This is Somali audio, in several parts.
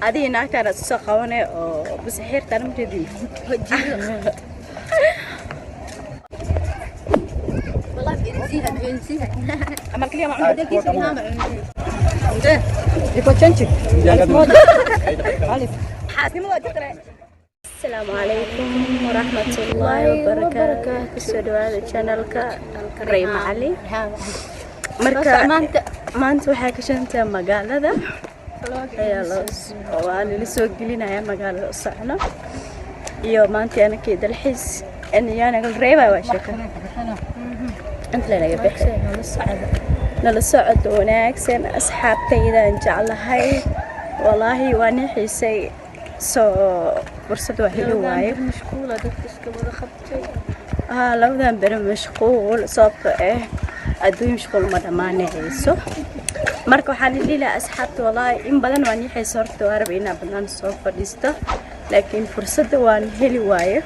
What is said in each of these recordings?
أدي ناكتر السخونة بس حير تنام جدي والله بنسيها عمل كلية مع عندك كيس ده يكون تنشك حاسمي مو تقرأ السلام عليكم ورحمة الله وبركاته كسودوا channelka Rayma Ali marka maanta waxa ka shanta magaalada waan la soo gelinayaa magaalada Sacno iyo maanta ana ka dalxiis aniyana gal reeba waa shaka inta laga bixi nala socod wanaagsan asxaabtayda jeclahay wallahi waan xiisay soo fursad waxay waaye مشغولة دكتور كمان خبطي لوذا بر مشغول صوت أدوي مشغول مرة ما نعيسو مركو حالي لي لا أصحابت والله إن بدن واني حيصرت واربعين بدن صوف ليستا لكن فرصة وان هلي واي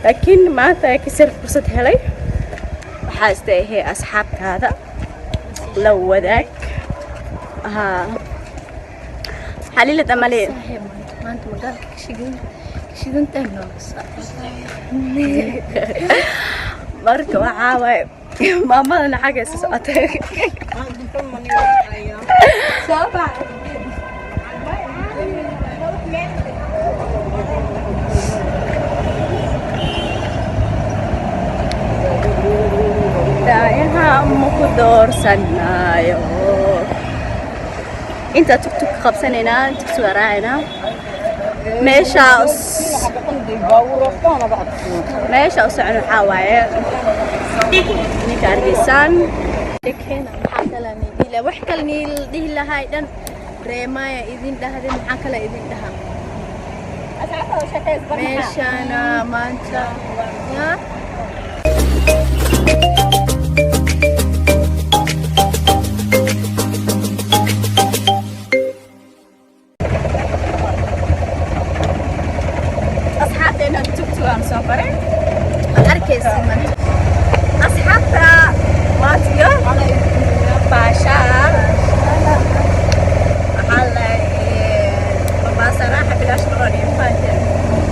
لكن ما تكسر فرصة هلي حاسة هي أصحاب هذا لو ذاك حالي لتمالي ما أنت مقال شيء تهنا marka waxa way maamada xaga soo socotay sababa daayaha muku doorsanayo inta tuk qabsanayna tuk waraayna meesha usocon xawaaye ninka argeysan دكينا محاكلة نيلا وحكل نيل ديه لهاي دن ريمايا إذن ده محاكلة إذن ده ماشانا مانتا يا أصحابي أنا تكتو عن سفرين أركز من أصحابها ماتيو باشا على ما صراحة بلاش نوري فاجر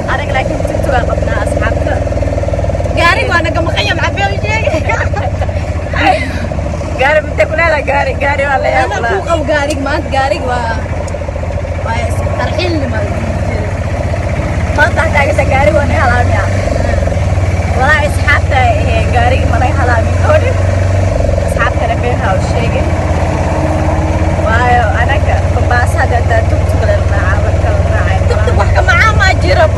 أنا لكن تكتو قبنا أصحابها قاري وأنا قم خيم عبيل شيء قاري بتقول لا قاري ولا يا أنا فوق أو قاري ما تقاري ترحيل ما تحتاج قاري وأنا هلامي والله أصحابها هي قاري ما هي هلامي كوري أصحابها فيها والشيء وايو أنا كباس هذا تكتب لنا عمل تكتب وحكي معاه ما جرب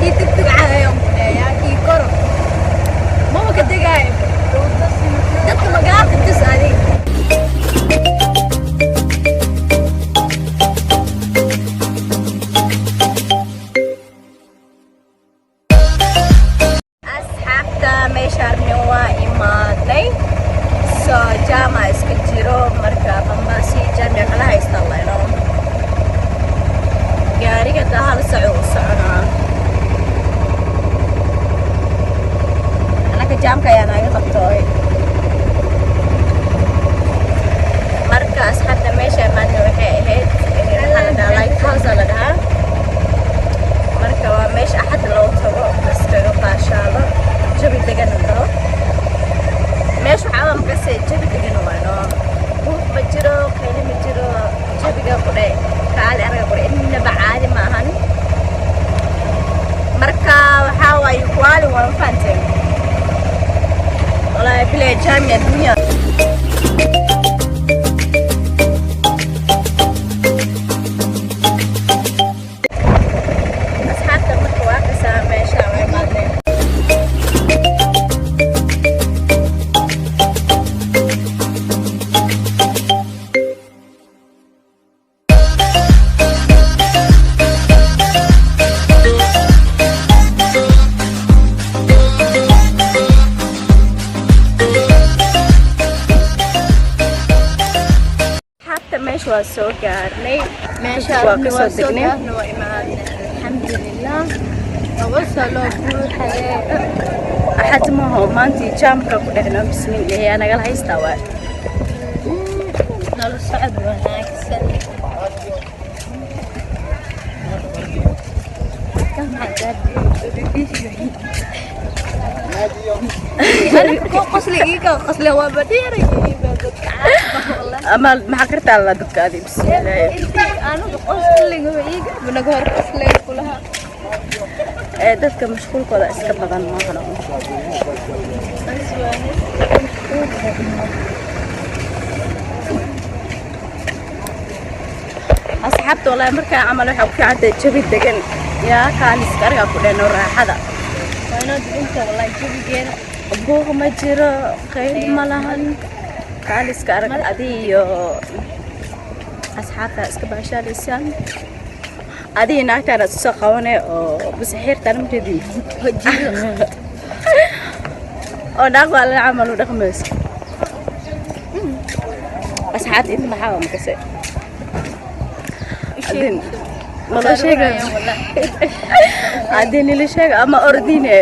هي تكتب على يوم يا كي كرم ماما كنت جايب تكتب مقال تسألي أصحابتا ميشارني وإيماني سو جامع اسكتيرو مركب بمباسي جامع كلها يستطيعون قاري قد هذا سعونا أنا كجام كيانا يغطوي مركب أصحابتا ميشارني وحيهد هذا لايك هاوس لها مركب ميش أحد لو تبغى بس تبغى شالو جبي تجنبه ماشي عام بس جبي تجنبه buuq ma jiro khayli ma jiro jabiga qudhay kaali anaga qudhay inna bacaadi ma ahan marka waxa way kuwaali waan faantay wallahi bilaa jaamiya dunya asxaabta marka waa ka saameysha way maadleen waa soo gaarnay meesha waa ka soo degnay الحمد لله وصلوا بوحة أحد ما هو مانتي جامكا كلنا بسم الله أنا قال هيستوى نلو صعد وناكسن أنا قصلي إيكا قصلي هو بديري والله أما ما حكرت على دك هذه بس أنا قصلي هو إيكا بنقهر قصلي كلها dadka mashquulkooda iska badan maahan asxaabta walahi markaa camal waxa ku fiicantay jabi degan yaa kaalis ariga ku dheeno raaxada وأنا أنت والله جيبي جينا buuq ma jiro qayb ma lahan kaaliska arag adii iyo asxaabta iska baashaalaysaan adii naagtaana soo qabanay oo busaxiirtaan ma jeedin oo naag waa la camal u dhaqmayso asxaabta inta maxaa waa makase adin nala sheega adin nala sheega ama ordine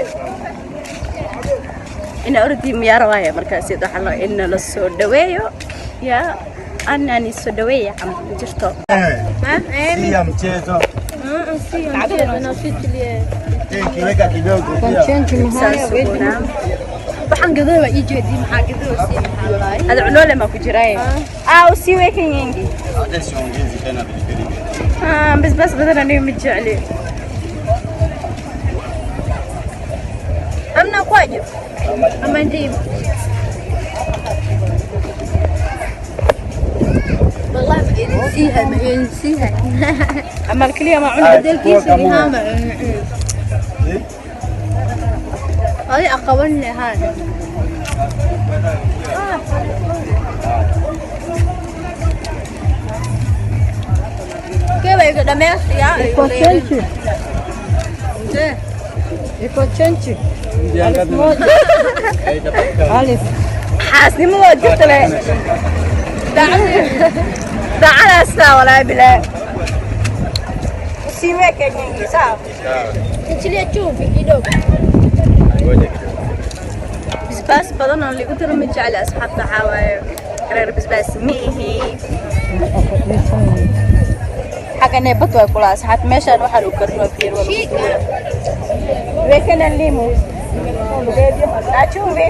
ina ordi miyaar waaye markaas waxa la in la soo dhaweeyo ya anani soo dhaweeyo am jirto Si ya mchezo. Kiweka kidogo pia. waxaan gadaa waa ii jeedii maxaa gadaa si maxaa laay hada cunoole ma ku jiray si weekend yengi Hata siongezi tena pilipili. bas badan aniga ma jecli amna kwaje ama ndiyo والله ما ينسيها ama kaliya ma cuno بدلكيسي ها ما هذه أقبلني هذا كيف يقدر ما يصير xaasnimo waa jirta le dacadaasna walaa bilaa si weekend yengi sawa تشيلي تشوفي كيلو basbaas badan oo lagu daro ma jecli asxaabta waxaa waaye reer basbaas ma ihi xagga neebad way kula asxaabta meeshaan waxaa lagu karno fiir wala weekend limo achumbe